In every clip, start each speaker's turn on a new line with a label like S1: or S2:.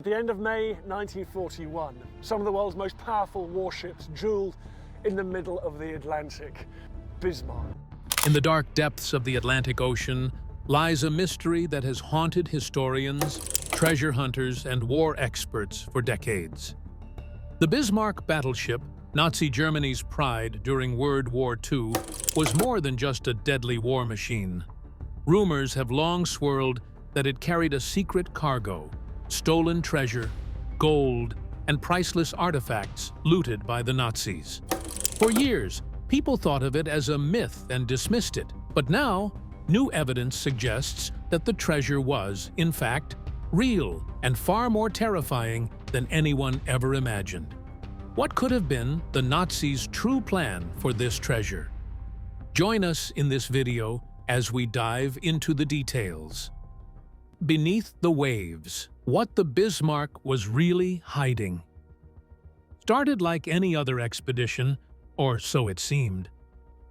S1: the end of May 1941, some of the world's most powerful warships jeweled in the middle of the Atlantic. Bismarck.
S2: In the dark depths of the Atlantic Ocean lies a mystery that has haunted historians, treasure hunters, and war experts for decades. The Bismarck Battleship, Nazi Germany's pride during World War II, was more than just a deadly war machine. Rumors have long swirled that it carried a secret cargo, stolen treasure, gold, and priceless artifacts looted by the Nazis. For years, people thought of it as a myth and dismissed it, but now, new evidence suggests that the treasure was, in fact, real and far more terrifying than anyone ever imagined. What could have been the Nazis' true plan for this treasure? Join us in this video as we dive into the details. Beneath the waves, what the Bismarck was really hiding. Started like any other expedition, or so it seemed.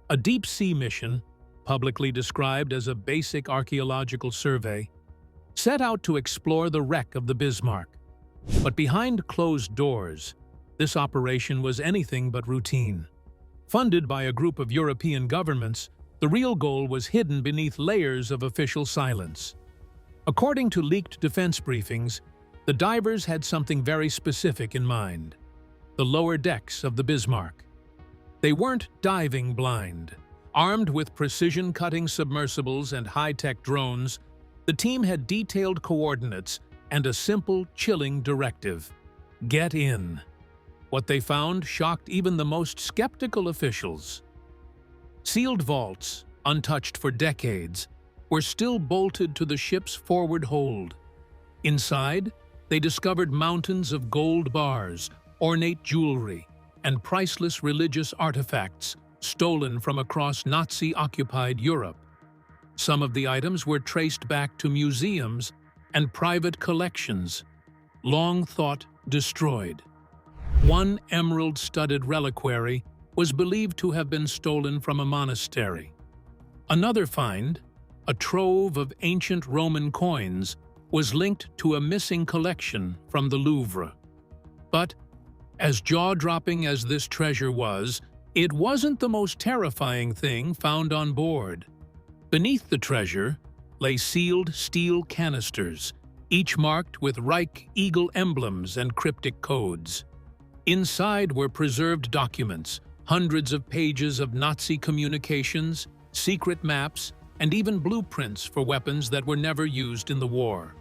S2: A deep-sea mission, publicly described as a basic archaeological survey, set out to explore the wreck of the Bismarck. But behind closed doors, this operation was anything but routine. Funded by a group of European governments, the real goal was hidden beneath layers of official silence. According to leaked defense briefings, the divers had something very specific in mind: the lower decks of the Bismarck. They weren't diving blind. Armed with precision-cutting submersibles and high-tech drones, the team had detailed coordinates and a simple, chilling directive: get in. What they found shocked even the most skeptical officials. Sealed vaults, untouched for decades, were still bolted to the ship's forward hold. Inside, they discovered mountains of gold bars, ornate jewelry, and priceless religious artifacts stolen from across Nazi-occupied Europe. Some of the items were traced back to museums and private collections, long thought destroyed. One emerald-studded reliquary was believed to have been stolen from a monastery. Another find, a trove of ancient Roman coins, was linked to a missing collection from the Louvre. But, as jaw-dropping as this treasure was, it wasn't the most terrifying thing found on board. Beneath the treasure lay sealed steel canisters, each marked with Reich eagle emblems and cryptic codes. Inside were preserved documents, hundreds of pages of Nazi communications, secret maps, and even blueprints for weapons that were never used in the war.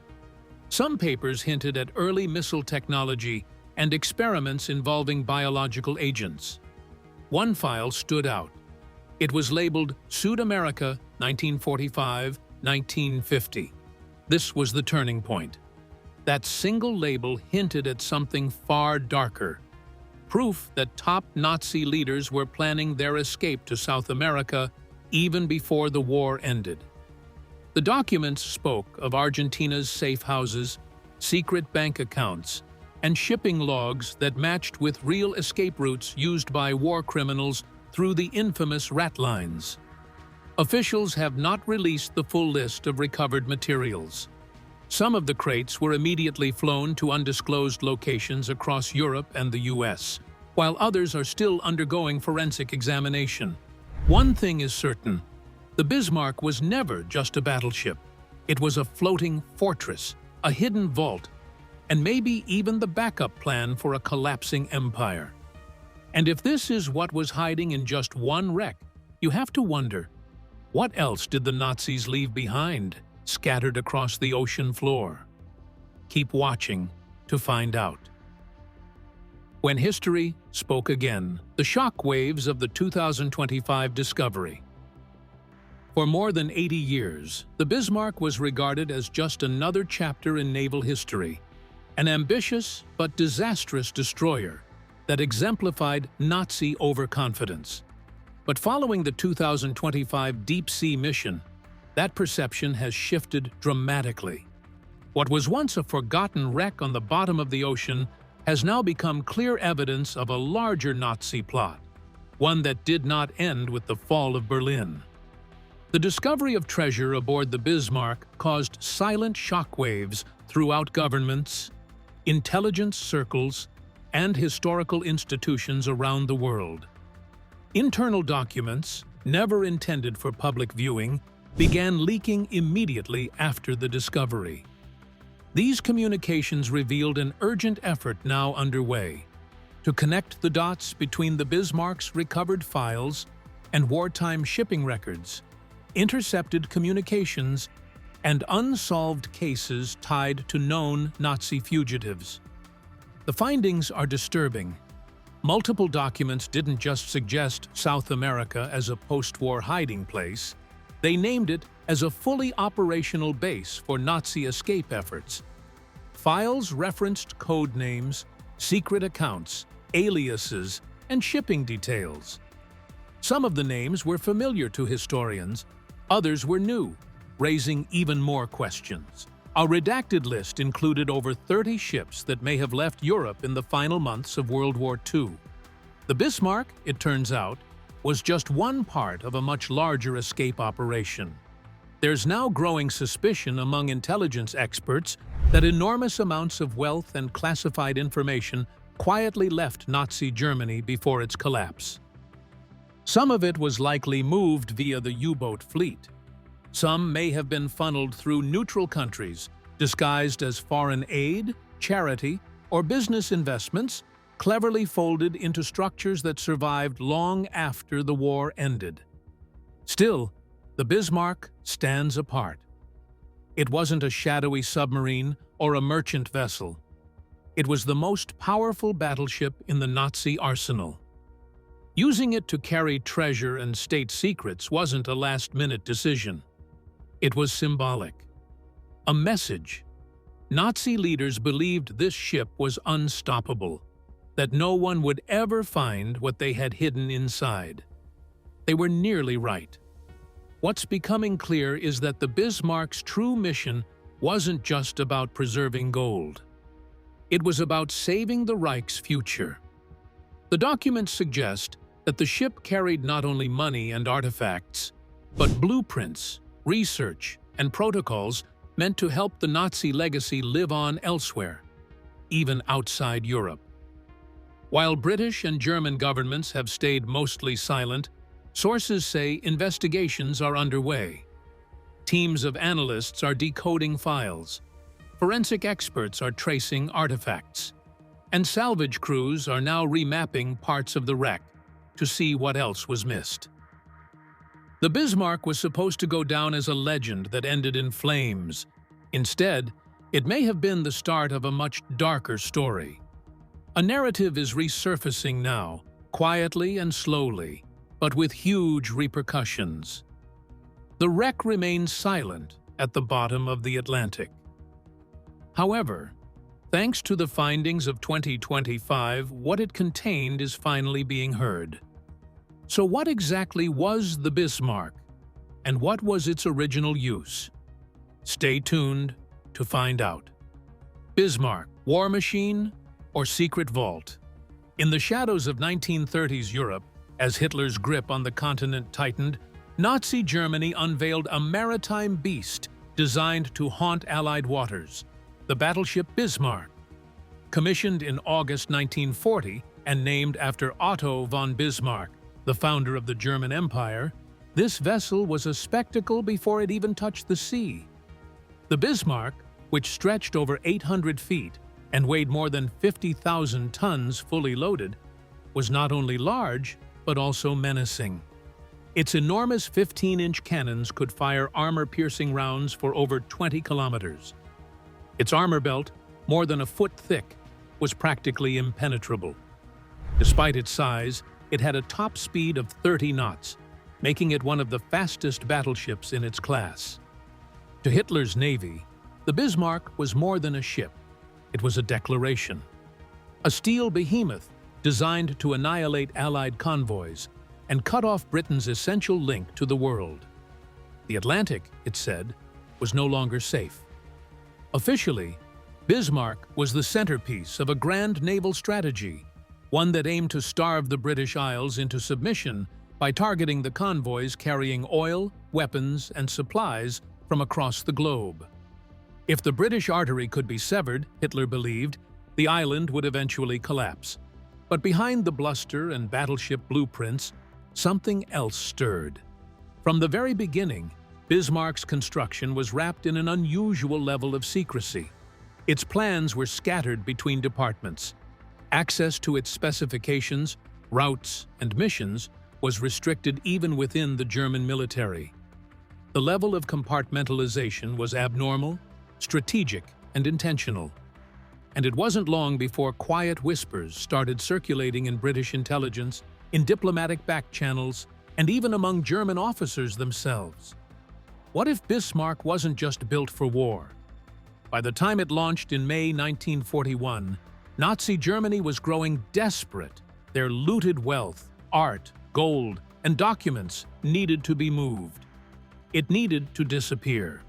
S2: Some papers hinted at early missile technology and experiments involving biological agents. One file stood out. It was labeled Sud America 1945-1950. This was the turning point. That single label hinted at something far darker. Proof that top Nazi leaders were planning their escape to South America even before the war ended. The documents spoke of Argentina's safe houses, secret bank accounts, and shipping logs that matched with real escape routes used by war criminals through the infamous rat lines. Officials have not released the full list of recovered materials. Some of the crates were immediately flown to undisclosed locations across Europe and the US, while others are still undergoing forensic examination. One thing is certain: the Bismarck was never just a battleship. It was a floating fortress, a hidden vault, and maybe even the backup plan for a collapsing empire. And if this is what was hiding in just one wreck, you have to wonder, what else did the Nazis leave behind, scattered across the ocean floor? Keep watching to find out. When history spoke again, the shock waves of the 2025 discovery. For more than 80 years, the Bismarck was regarded as just another chapter in naval history, an ambitious but disastrous destroyer that exemplified Nazi overconfidence. But following the 2025 deep-sea mission, that perception has shifted dramatically. What was once a forgotten wreck on the bottom of the ocean has now become clear evidence of a larger Nazi plot, one that did not end with the fall of Berlin. The discovery of treasure aboard the Bismarck caused silent shockwaves throughout governments, intelligence circles, and historical institutions around the world. Internal documents, never intended for public viewing, began leaking immediately after the discovery. These communications revealed an urgent effort now underway to connect the dots between the Bismarck's recovered files and wartime shipping records, intercepted communications, and unsolved cases tied to known Nazi fugitives. The findings are disturbing. Multiple documents didn't just suggest South America as a post-war hiding place, they named it as a fully operational base for Nazi escape efforts. Files referenced code names, secret accounts, aliases, and shipping details. Some of the names were familiar to historians, others were new, raising even more questions. A redacted list included over 30 ships that may have left Europe in the final months of World War II. The Bismarck, it turns out, was just one part of a much larger escape operation. There's now growing suspicion among intelligence experts that enormous amounts of wealth and classified information quietly left Nazi Germany before its collapse. Some of it was likely moved via the U-boat fleet. Some may have been funneled through neutral countries, disguised as foreign aid, charity, or business investments, cleverly folded into structures that survived long after the war ended. Still, the Bismarck stands apart. It wasn't a shadowy submarine or a merchant vessel. It was the most powerful battleship in the Nazi arsenal. Using it to carry treasure and state secrets wasn't a last-minute decision. It was symbolic. A message. Nazi leaders believed this ship was unstoppable, that no one would ever find what they had hidden inside. They were nearly right. What's becoming clear is that the Bismarck's true mission wasn't just about preserving gold. It was about saving the Reich's future. The documents suggest that the ship carried not only money and artifacts, but blueprints, research, and protocols meant to help the Nazi legacy live on elsewhere, even outside Europe. While British and German governments have stayed mostly silent, sources say investigations are underway. Teams of analysts are decoding files, forensic experts are tracing artifacts, and salvage crews are now remapping parts of the wreck to see what else was missed. The Bismarck was supposed to go down as a legend that ended in flames. Instead, it may have been the start of a much darker story. A narrative is resurfacing now, quietly and slowly, but with huge repercussions. The wreck remains silent at the bottom of the Atlantic. However, thanks to the findings of 2025, what it contained is finally being heard. So what exactly was the Bismarck, and what was its original use? Stay tuned to find out. Bismarck, war machine or secret vault? In the shadows of 1930s Europe, as Hitler's grip on the continent tightened, Nazi Germany unveiled a maritime beast designed to haunt Allied waters, the battleship Bismarck. Commissioned in August 1940 and named after Otto von Bismarck, the founder of the German Empire, this vessel was a spectacle before it even touched the sea. The Bismarck, which stretched over 800 feet and weighed more than 50,000 tons fully loaded, was not only large, but also menacing. Its enormous 15-inch cannons could fire armor-piercing rounds for over 20 kilometers. Its armor belt, more than a foot thick, was practically impenetrable. Despite its size, it had a top speed of 30 knots, making it one of the fastest battleships in its class. To Hitler's navy, the Bismarck was more than a ship. It was a declaration. A steel behemoth designed to annihilate Allied convoys and cut off Britain's essential link to the world. The Atlantic, it said, was no longer safe. Officially, Bismarck was the centerpiece of a grand naval strategy, one that aimed to starve the British Isles into submission by targeting the convoys carrying oil, weapons, and supplies from across the globe. If the British artery could be severed, Hitler believed, the island would eventually collapse. But behind the bluster and battleship blueprints, something else stirred. From the very beginning, Bismarck's construction was wrapped in an unusual level of secrecy. Its plans were scattered between departments. Access to its specifications, routes, and missions was restricted even within the German military. The level of compartmentalization was abnormal, strategic, and intentional. And it wasn't long before quiet whispers started circulating in British intelligence, in diplomatic back channels, and even among German officers themselves. What if Bismarck wasn't just built for war? By the time it launched in May 1941, Nazi Germany was growing desperate. Their looted wealth, art, gold, and documents needed to be moved. It needed to disappear.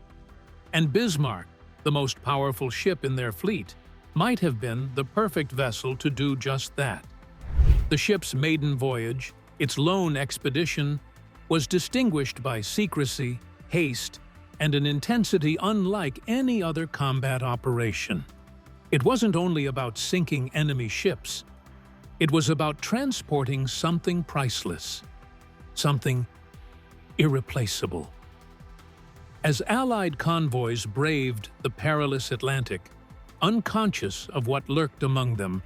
S2: And Bismarck, the most powerful ship in their fleet, might have been the perfect vessel to do just that. The ship's maiden voyage, its lone expedition, was distinguished by secrecy, haste, and an intensity unlike any other combat operation. It wasn't only about sinking enemy ships. It was about transporting something priceless, something irreplaceable. As Allied convoys braved the perilous Atlantic, unconscious of what lurked among them,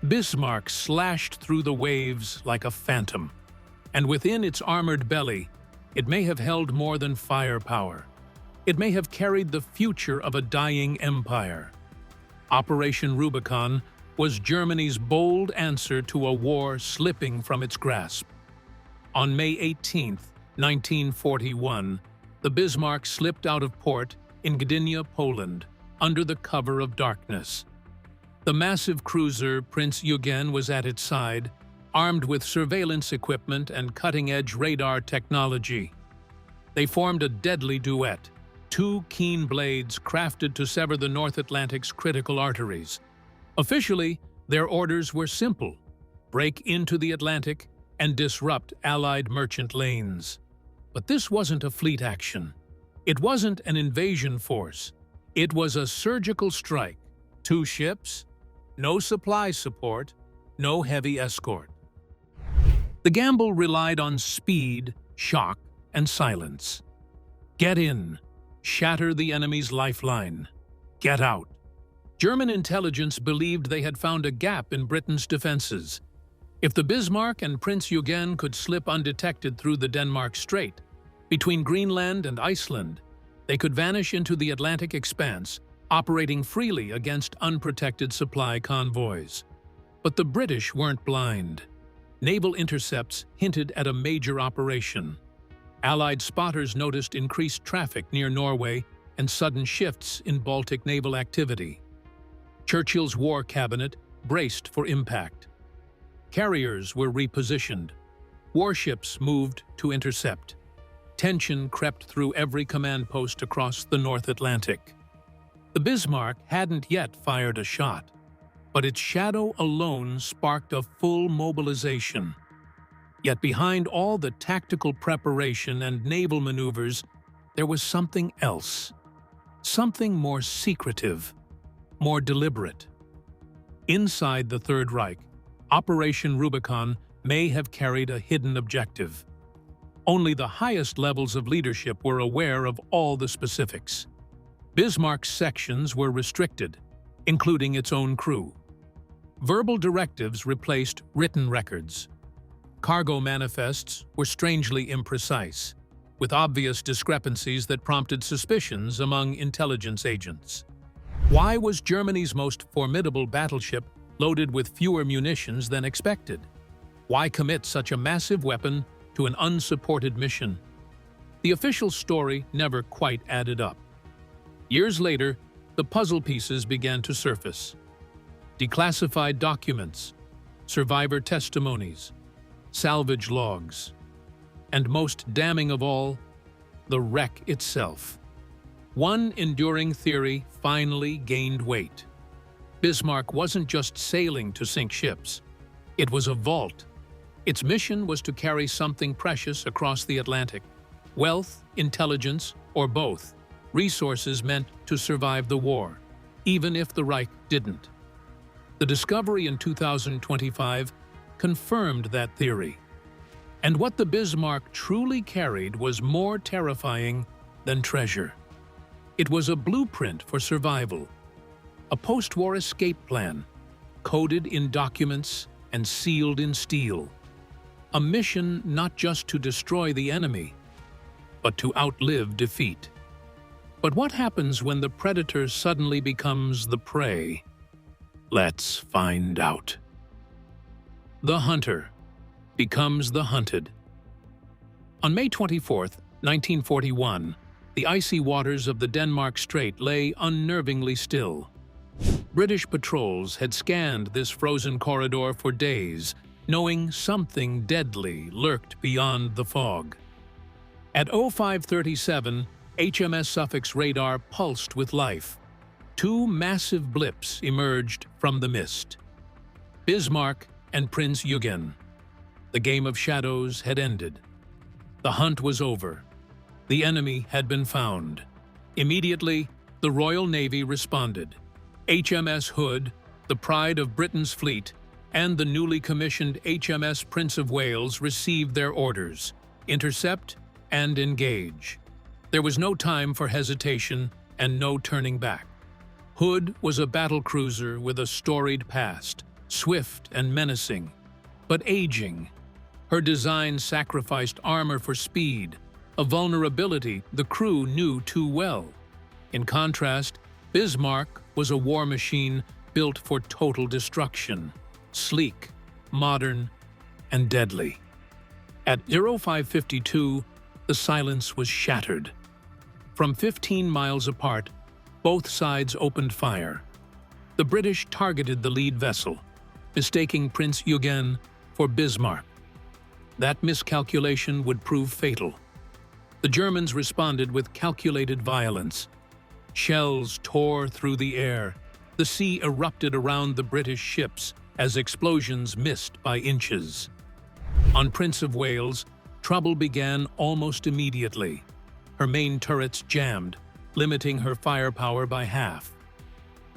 S2: Bismarck slashed through the waves like a phantom, and within its armored belly, it may have held more than firepower. It may have carried the future of a dying empire. Operation Rubicon was Germany's bold answer to a war slipping from its grasp. On May 18, 1941, the Bismarck slipped out of port in Gdynia, Poland, under the cover of darkness. The massive cruiser Prince Eugen was at its side, armed with surveillance equipment and cutting-edge radar technology. They formed a deadly duet, two keen blades crafted to sever the North Atlantic's critical arteries. Officially, their orders were simple: break into the Atlantic and disrupt Allied merchant lanes. But this wasn't a fleet action. It wasn't an invasion force. It was a surgical strike. 2 ships, no supply support, no heavy escort. The gamble relied on speed, shock, and silence. Get in. Shatter the enemy's lifeline. Get out. German intelligence believed they had found a gap in Britain's defenses. If the Bismarck and Prince Eugen could slip undetected through the Denmark Strait, between Greenland and Iceland, they could vanish into the Atlantic expanse, operating freely against unprotected supply convoys. But the British weren't blind. Naval intercepts hinted at a major operation. Allied spotters noticed increased traffic near Norway and sudden shifts in Baltic naval activity. Churchill's war cabinet braced for impact. Carriers were repositioned. Warships moved to intercept. Tension crept through every command post across the North Atlantic. The Bismarck hadn't yet fired a shot, but its shadow alone sparked a full mobilization. Yet behind all the tactical preparation and naval maneuvers, there was something else. Something more secretive, more deliberate. Inside the Third Reich, Operation Rubicon may have carried a hidden objective. Only the highest levels of leadership were aware of all the specifics. Bismarck's sections were restricted, including its own crew. Verbal directives replaced written records. Cargo manifests were strangely imprecise, with obvious discrepancies that prompted suspicions among intelligence agents. Why was Germany's most formidable battleship loaded with fewer munitions than expected? Why commit such a massive weapon to an unsupported mission? The official story never quite added up. Years later, the puzzle pieces began to surface. Declassified documents, survivor testimonies, salvage logs, and most damning of all, the wreck itself. One enduring theory finally gained weight. Bismarck wasn't just sailing to sink ships. It was a vault. Its mission was to carry something precious across the Atlantic. Wealth, intelligence, or both. Resources meant to survive the war, even if the Reich didn't. The discovery in 2025 confirmed that theory. And what the Bismarck truly carried was more terrifying than treasure. It was a blueprint for survival, a post-war escape plan, coded in documents and sealed in steel. A mission not just to destroy the enemy, but to outlive defeat. But what happens when the predator suddenly becomes the prey? Let's find out. The hunter becomes the hunted. On May 24, 1941, the icy waters of the Denmark Strait lay unnervingly still. British patrols had scanned this frozen corridor for days, knowing something deadly lurked beyond the fog. At 0537, HMS Suffolk's radar pulsed with life. Two massive blips emerged from the mist. Bismarck and Prince Eugen. The game of shadows had ended. The hunt was over. The enemy had been found. Immediately, the Royal Navy responded. HMS Hood, the pride of Britain's fleet, and the newly commissioned HMS Prince of Wales received their orders: intercept and engage. There was no time for hesitation and no turning back. Hood was a battle cruiser with a storied past, swift and menacing, but aging. Her design sacrificed armor for speed, a vulnerability the crew knew too well. In contrast, Bismarck was a war machine built for total destruction, sleek, modern, and deadly. At 0552, the silence was shattered. From 15 miles apart, both sides opened fire. The British targeted the lead vessel, mistaking Prince Eugen for Bismarck. That miscalculation would prove fatal. The Germans responded with calculated violence. Shells tore through the air. The sea erupted around the British ships as explosions missed by inches. On Prince of Wales, trouble began almost immediately. Her main turrets jammed, limiting her firepower by half.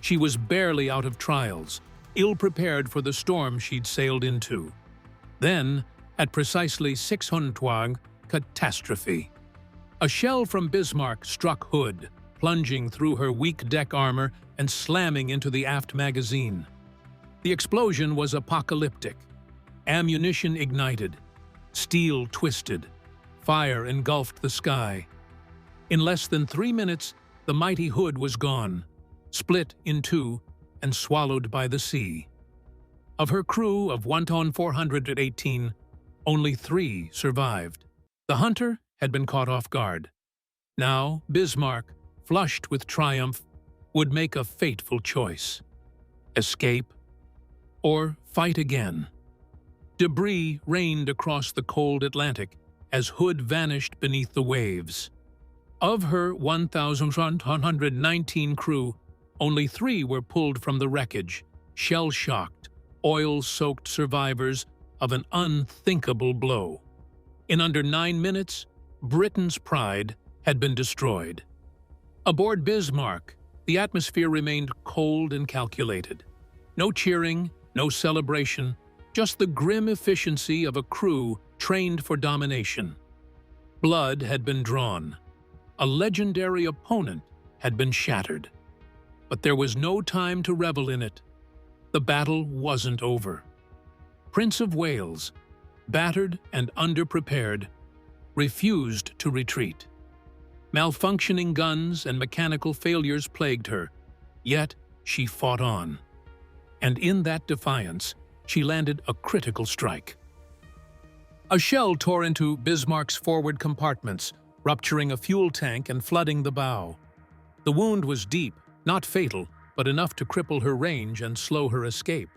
S2: She was barely out of trials, ill-prepared for the storm she'd sailed into. Then, at precisely 600, catastrophe. A shell from Bismarck struck Hood, plunging through her weak deck armor and slamming into the aft magazine. The explosion was apocalyptic. Ammunition ignited. Steel twisted. Fire engulfed the sky. In less than 3 minutes, the mighty Hood was gone, split in two and swallowed by the sea. Of her crew of 1,418, only 3 survived. The hunter had been caught off guard. Now, Bismarck, flushed with triumph, would make a fateful choice: escape or fight again. Debris rained across the cold Atlantic as Hood vanished beneath the waves. Of her 1,119 crew, only 3 were pulled from the wreckage, shell-shocked, oil-soaked survivors of an unthinkable blow. In under 9 minutes, Britain's pride had been destroyed. Aboard Bismarck, the atmosphere remained cold and calculated. No cheering, no celebration, just the grim efficiency of a crew trained for domination. Blood had been drawn. A legendary opponent had been shattered. But there was no time to revel in it. The battle wasn't over. Prince of Wales, battered and underprepared, refused to retreat. Malfunctioning guns and mechanical failures plagued her, yet she fought on. And in that defiance, she landed a critical strike. A shell tore into Bismarck's forward compartments, rupturing a fuel tank and flooding the bow. The wound was deep, not fatal, but enough to cripple her range and slow her escape.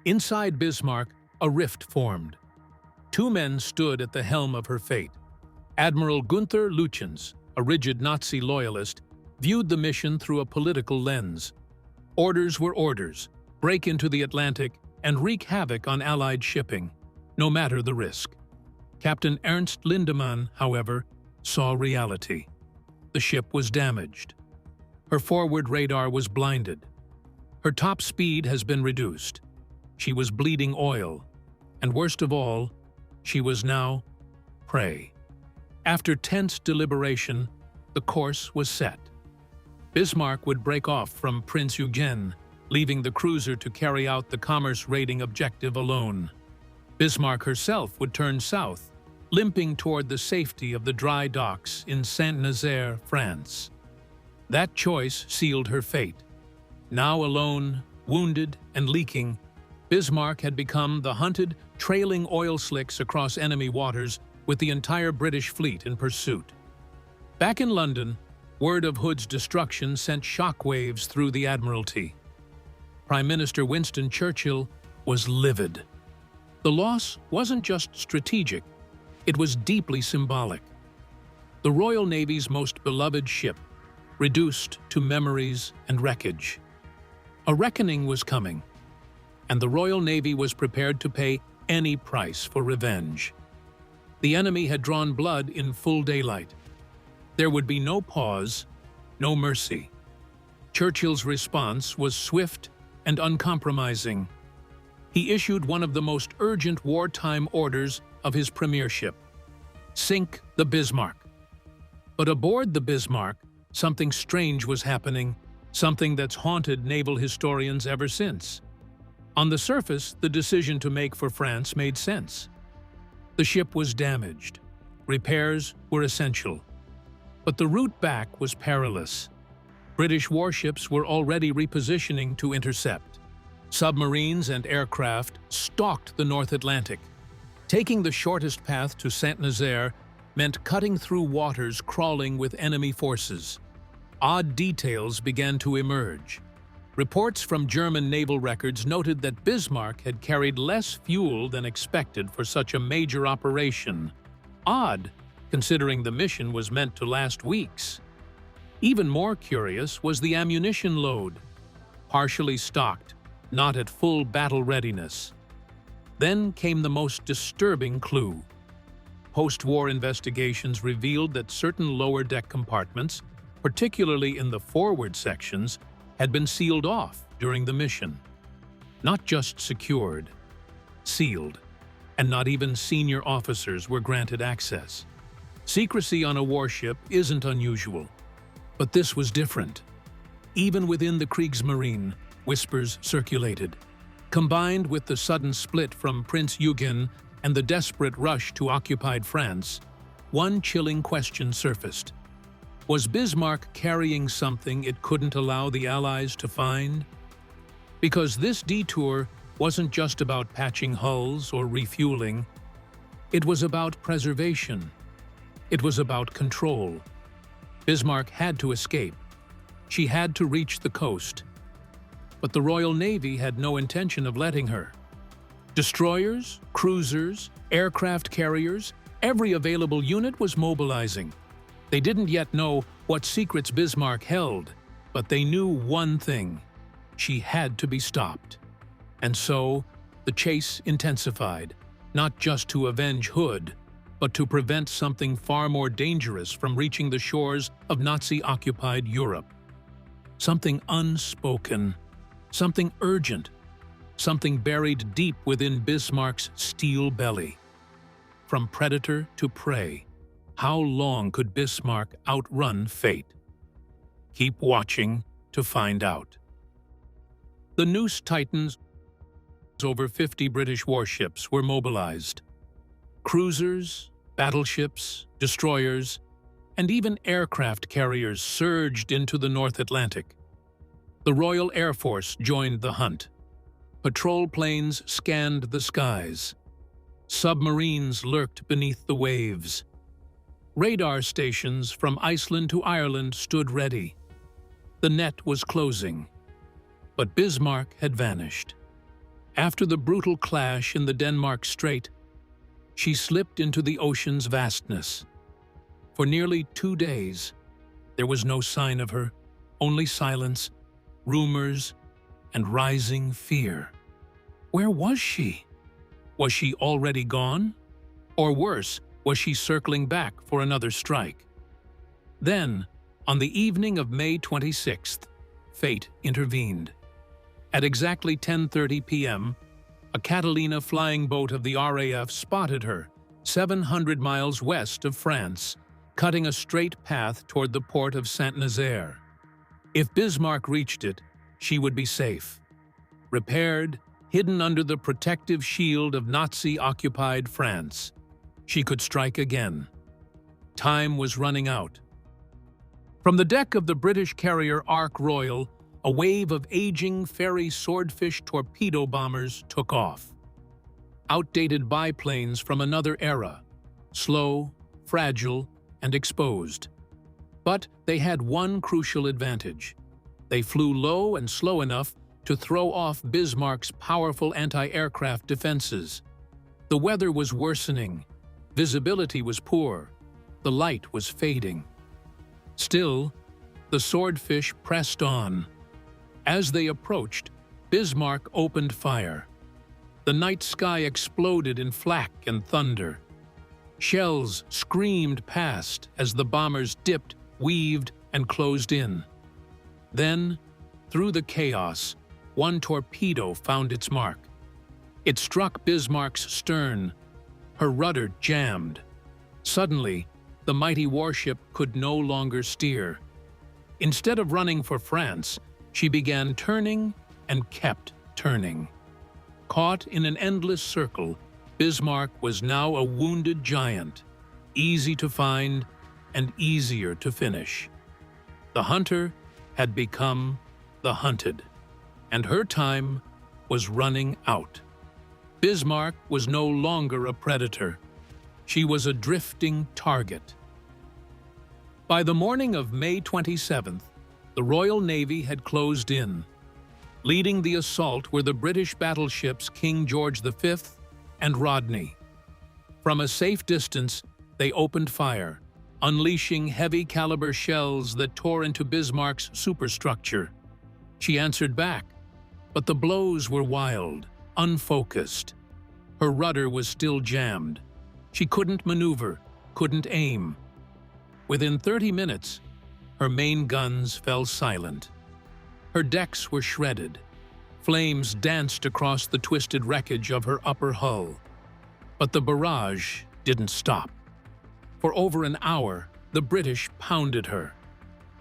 S2: Inside Bismarck, a rift formed. 2 men stood at the helm of her fate. Admiral Gunther Lütjens, a rigid Nazi loyalist, viewed the mission through a political lens. Orders were orders: break into the Atlantic and wreak havoc on Allied shipping, no matter the risk. Captain Ernst Lindemann, however, saw reality. The ship was damaged. Her forward radar was blinded. Her top speed has been reduced. She was bleeding oil. And worst of all, she was now prey. After tense deliberation, the course was set. Bismarck would break off from Prince Eugen, leaving the cruiser to carry out the commerce-raiding objective alone. Bismarck herself would turn south, limping toward the safety of the dry docks in Saint-Nazaire, France. That choice sealed her fate. Now alone, wounded and leaking, Bismarck had become the hunted, trailing oil slicks across enemy waters with the entire British fleet in pursuit. Back in London, word of Hood's destruction sent shockwaves through the Admiralty. Prime Minister Winston Churchill was livid. The loss wasn't just strategic, it was deeply symbolic. The Royal Navy's most beloved ship, reduced to memories and wreckage. A reckoning was coming, and the Royal Navy was prepared to pay any price for revenge. The enemy had drawn blood in full daylight. There would be no pause, no mercy. Churchill's response was swift and uncompromising. He issued one of the most urgent wartime orders of his premiership: sink the Bismarck. But aboard the Bismarck, something strange was happening, something that's haunted naval historians ever since. On the surface, the decision to make for France made sense. The ship was damaged. Repairs were essential. But the route back was perilous. British warships were already repositioning to intercept. Submarines and aircraft stalked the North Atlantic. Taking the shortest path to Saint-Nazaire meant cutting through waters crawling with enemy forces. Odd details began to emerge. Reports from German naval records noted that Bismarck had carried less fuel than expected for such a major operation. Odd, considering the mission was meant to last weeks. Even more curious was the ammunition load. Partially stocked, not at full battle readiness. Then came the most disturbing clue. Post-war investigations revealed that certain lower deck compartments, particularly in the forward sections, had been sealed off during the mission. Not just secured, sealed, and not even senior officers were granted access. Secrecy on a warship isn't unusual, but this was different. Even within the Kriegsmarine, whispers circulated. Combined with the sudden split from Prince Eugen and the desperate rush to occupied France, one chilling question surfaced. Was Bismarck carrying something it couldn't allow the Allies to find? Because this detour wasn't just about patching hulls or refueling. It was about preservation. It was about control. Bismarck had to escape. She had to reach the coast. But the Royal Navy had no intention of letting her. Destroyers, cruisers, aircraft carriers, every available unit was mobilizing. They didn't yet know what secrets Bismarck held, but they knew one thing: she had to be stopped. And so, the chase intensified, not just to avenge Hood, but to prevent something far more dangerous from reaching the shores of Nazi-occupied Europe. Something unspoken, something urgent, something buried deep within Bismarck's steel belly. From predator to prey, how long could Bismarck outrun fate? Keep watching to find out. The Noose Titans, over 50 British warships, were mobilized. Cruisers, battleships, destroyers, and even aircraft carriers surged into the North Atlantic. The Royal Air Force joined the hunt. Patrol planes scanned the skies. Submarines lurked beneath the waves. Radar stations from Iceland to Ireland stood ready. The net was closing. But Bismarck had vanished. After the brutal clash in the Denmark Strait, she slipped into the ocean's vastness. For nearly 2 days, there was no sign of her, only silence, rumors, and rising fear. Where was she? Was she already gone? Or worse, was she circling back for another strike? Then, on the evening of May 26th, fate intervened. At exactly 10:30 p.m., a Catalina flying boat of the RAF spotted her 700 miles west of France, cutting a straight path toward the port of Saint-Nazaire. If Bismarck reached it, she would be safe. Repaired, hidden under the protective shield of Nazi-occupied France, she could strike again. Time was running out. From the deck of the British carrier Ark Royal, a wave of aging Fairey Swordfish torpedo bombers took off. Outdated biplanes from another era, slow, fragile, and exposed. But they had one crucial advantage. They flew low and slow enough to throw off Bismarck's powerful anti-aircraft defenses. The weather was worsening, visibility was poor, the light was fading. Still, the Swordfish pressed on. As they approached, Bismarck opened fire. The night sky exploded in flak and thunder. Shells screamed past as the bombers dipped, weaved, and closed in. Then, through the chaos, one torpedo found its mark. It struck Bismarck's stern. Her rudder jammed. Suddenly, the mighty warship could no longer steer. Instead of running for France, she began turning and kept turning. Caught in an endless circle, Bismarck was now a wounded giant, easy to find and easier to finish. The hunter had become the hunted, and her time was running out. Bismarck was no longer a predator. She was a drifting target. By the morning of May 27th, the Royal Navy had closed in. Leading the assault were the British battleships King George V and Rodney. From a safe distance, they opened fire, unleashing heavy-caliber shells that tore into Bismarck's superstructure. She answered back, but the blows were wild, unfocused. Her rudder was still jammed. She couldn't maneuver, couldn't aim. Within 30 minutes, her main guns fell silent. Her decks were shredded. Flames danced across the twisted wreckage of her upper hull. But the barrage didn't stop. For over an hour, the British pounded her.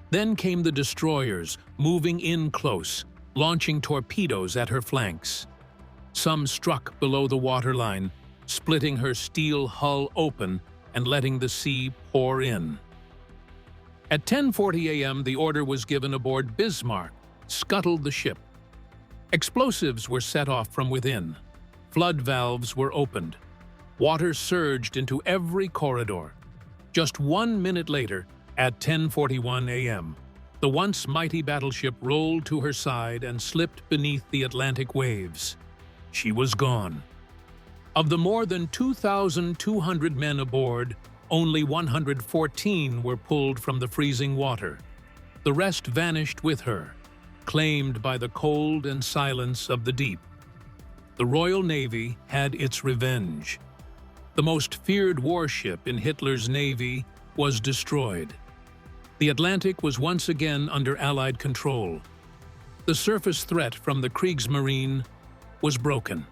S2: Then came the destroyers, moving in close, launching torpedoes at her flanks. Some struck below the waterline, splitting her steel hull open and letting the sea pour in. At 10:40 a.m., the order was given aboard Bismarck, scuttle the ship. Explosives were set off from within. Flood valves were opened. Water surged into every corridor. Just 1 minute later, at 10:41 a.m., the once mighty battleship rolled to her side and slipped beneath the Atlantic waves. She was gone. Of the more than 2,200 men aboard, only 114 were pulled from the freezing water. The rest vanished with her, claimed by the cold and silence of the deep. The Royal Navy had its revenge. The most feared warship in Hitler's navy was destroyed. The Atlantic was once again under Allied control. The surface threat from the Kriegsmarine was broken.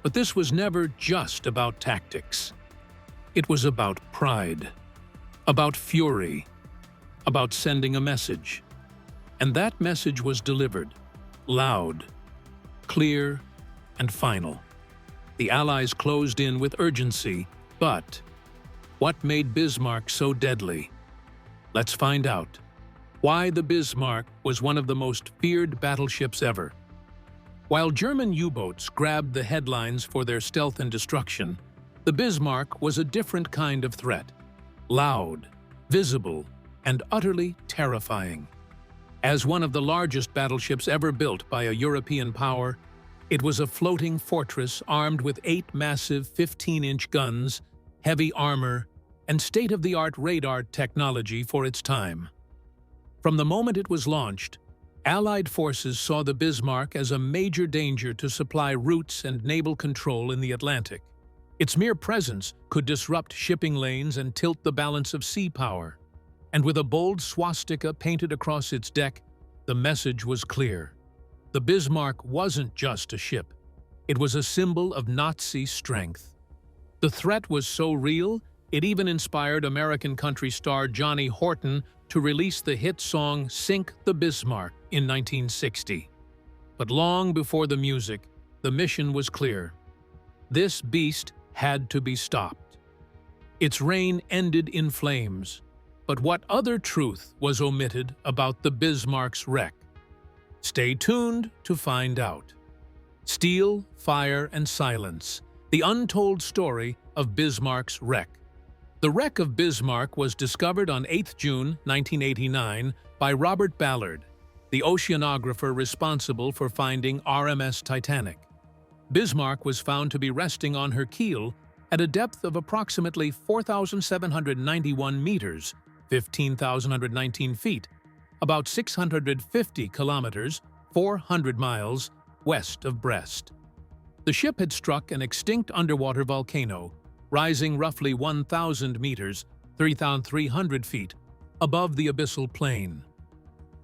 S2: But this was never just about tactics. It was about pride, about fury, about sending a message. And that message was delivered, loud, clear, and final. The Allies closed in with urgency, but what made Bismarck so deadly? Let's find out why the Bismarck was one of the most feared battleships ever. While German U-boats grabbed the headlines for their stealth and destruction, the Bismarck was a different kind of threat, loud, visible, and utterly terrifying. As one of the largest battleships ever built by a European power, it was a floating fortress armed with 8 massive 15-inch guns, heavy armor, and state-of-the-art radar technology for its time. From the moment it was launched, Allied forces saw the Bismarck as a major danger to supply routes and naval control in the Atlantic. Its mere presence could disrupt shipping lanes and tilt the balance of sea power. And with a bold swastika painted across its deck, the message was clear. the Bismarck wasn't just a ship. It was a symbol of Nazi strength. The threat was so real, it even inspired American country star Johnny Horton to release the hit song Sink the Bismarck in 1960. But long before the music, the mission was clear. This beast had to be stopped. Its reign ended in flames. But what other truth was omitted about the Bismarck's wreck? Stay tuned to find out. Steel, Fire, and Silence, the untold story of Bismarck's wreck. The wreck of Bismarck was discovered on 8 June 1989 by Robert Ballard, the oceanographer responsible for finding RMS Titanic. Bismarck was found to be resting on her keel at a depth of approximately 4,791 meters, 15,119 feet, about 650 kilometers, 400 miles, west of Brest. The ship had struck an extinct underwater volcano, rising roughly 1,000 meters, 3,300 feet, above the abyssal plain.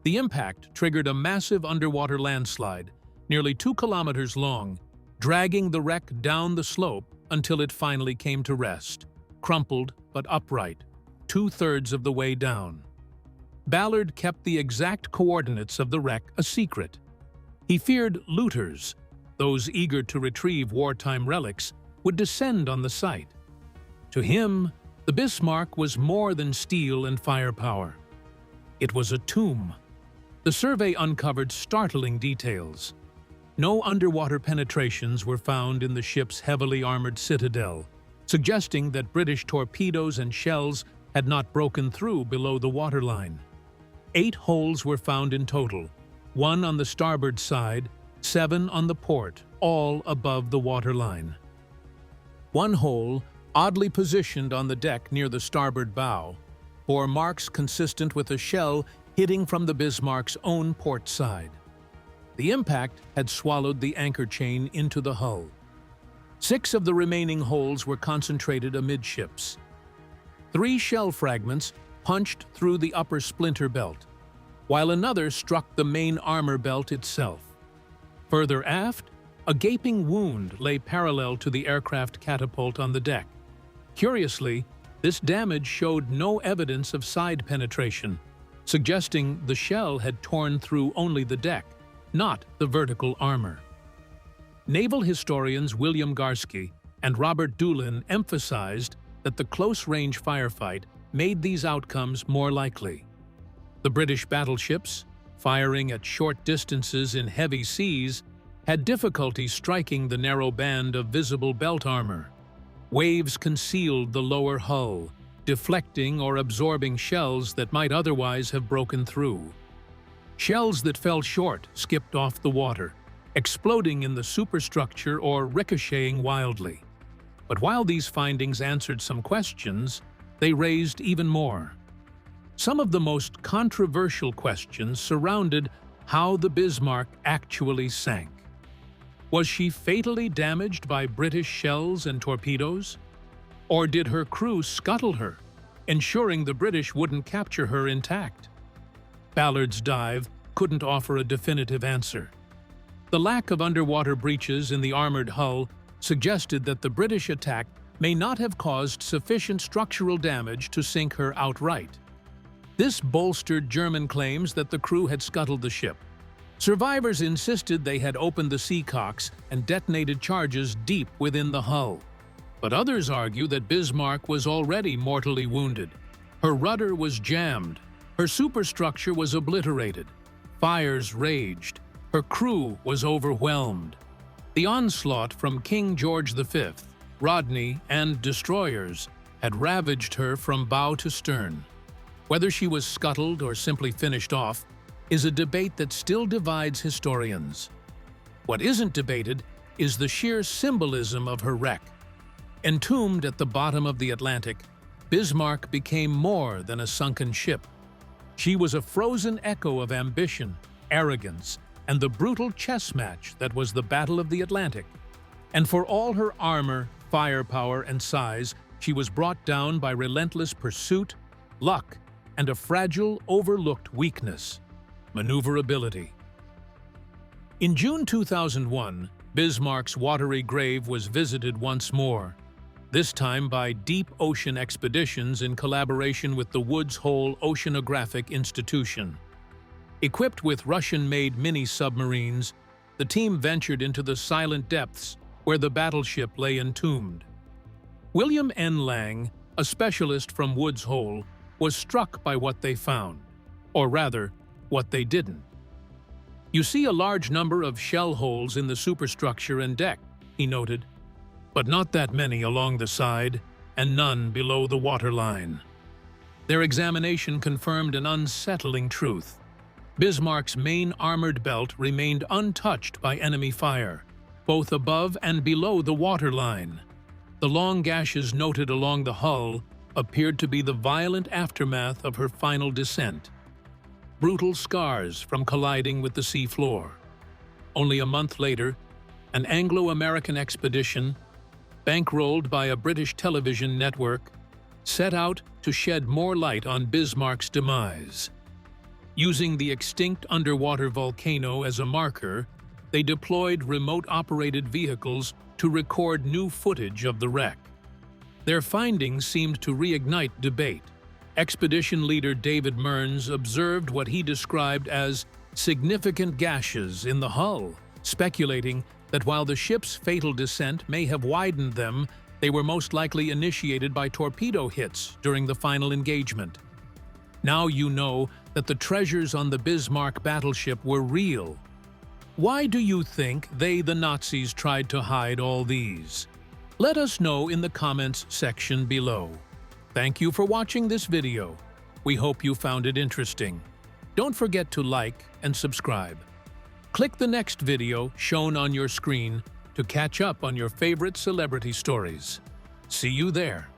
S2: The impact triggered a massive underwater landslide, nearly 2 kilometers long, dragging the wreck down the slope until it finally came to rest, crumpled but upright, 2/3 of the way down. Ballard kept the exact coordinates of the wreck a secret. He feared looters, those eager to retrieve wartime relics, would descend on the site. To him, the Bismarck was more than steel and firepower. It was a tomb. The survey uncovered startling details. No underwater penetrations were found in the ship's heavily armored citadel, suggesting that British torpedoes and shells had not broken through below the waterline. 8 holes were found in total, 1 on the starboard side, 7 on the port, all above the waterline. One hole, oddly positioned on the deck near the starboard bow, bore marks consistent with a shell hitting from the Bismarck's own port side. The impact had swallowed the anchor chain into the hull. 6 of the remaining holes were concentrated amidships. 3 shell fragments punched through the upper splinter belt, while another struck the main armor belt itself. Further aft, a gaping wound lay parallel to the aircraft catapult on the deck. Curiously, this damage showed no evidence of side penetration, suggesting the shell had torn through only the deck, not the vertical armor. Naval historians William Garsky and Robert Doolin emphasized that the close-range firefight made these outcomes more likely. The British battleships, firing at short distances in heavy seas, had difficulty striking the narrow band of visible belt armor. Waves concealed the lower hull, deflecting or absorbing shells that might otherwise have broken through. Shells that fell short skipped off the water, exploding in the superstructure or ricocheting wildly. But while these findings answered some questions, they raised even more. Some of the most controversial questions surrounded how the Bismarck actually sank. Was she fatally damaged by British shells and torpedoes? Or did her crew scuttle her, ensuring the British wouldn't capture her intact? Ballard's dive couldn't offer a definitive answer. The lack of underwater breaches in the armored hull suggested that the British attack may not have caused sufficient structural damage to sink her outright. This bolstered German claims that the crew had scuttled the ship. Survivors insisted they had opened the seacocks and detonated charges deep within the hull. But others argue that Bismarck was already mortally wounded. Her rudder was jammed. Her superstructure was obliterated. Fires raged. Her crew was overwhelmed. The onslaught from King George V, Rodney, and destroyers had ravaged her from bow to stern. Whether she was scuttled or simply finished off is a debate that still divides historians. What isn't debated is the sheer symbolism of her wreck. Entombed at the bottom of the Atlantic, Bismarck became more than a sunken ship. She was a frozen echo of ambition, arrogance, and the brutal chess match that was the Battle of the Atlantic. And for all her armor, firepower, and size, she was brought down by relentless pursuit, luck, and a fragile, overlooked weakness: maneuverability. In June 2001, Bismarck's watery grave was visited once more, this time by deep ocean expeditions in collaboration with the Woods Hole Oceanographic Institution. Equipped with Russian-made mini-submarines, the team ventured into the silent depths where the battleship lay entombed. William N. Lang, a specialist from Woods Hole, was struck by what they found, or rather, what they didn't. "You see a large number of shell holes in the superstructure and deck," he noted, "but not that many along the side, and none below the waterline." Their examination confirmed an unsettling truth. Bismarck's main armored belt remained untouched by enemy fire, both above and below the waterline. The long gashes noted along the hull appeared to be the violent aftermath of her final descent. Brutal scars from colliding with the seafloor. Only a month later, an Anglo-American expedition, bankrolled by a British television network, set out to shed more light on Bismarck's demise. Using the extinct underwater volcano as a marker, they deployed remote-operated vehicles to record new footage of the wreck. Their findings seemed to reignite debate. Expedition leader David Mearns observed what he described as significant gashes in the hull, speculating that while the ship's fatal descent may have widened them, they were most likely initiated by torpedo hits during the final engagement. Now you know that the treasures on the Bismarck battleship were real. Why do you think the Nazis, tried to hide all these? Let us know in the comments section below. Thank you for watching this video. We hope you found it interesting. Don't forget to like and subscribe. Click the next video shown on your screen to catch up on your favorite celebrity stories. See you there.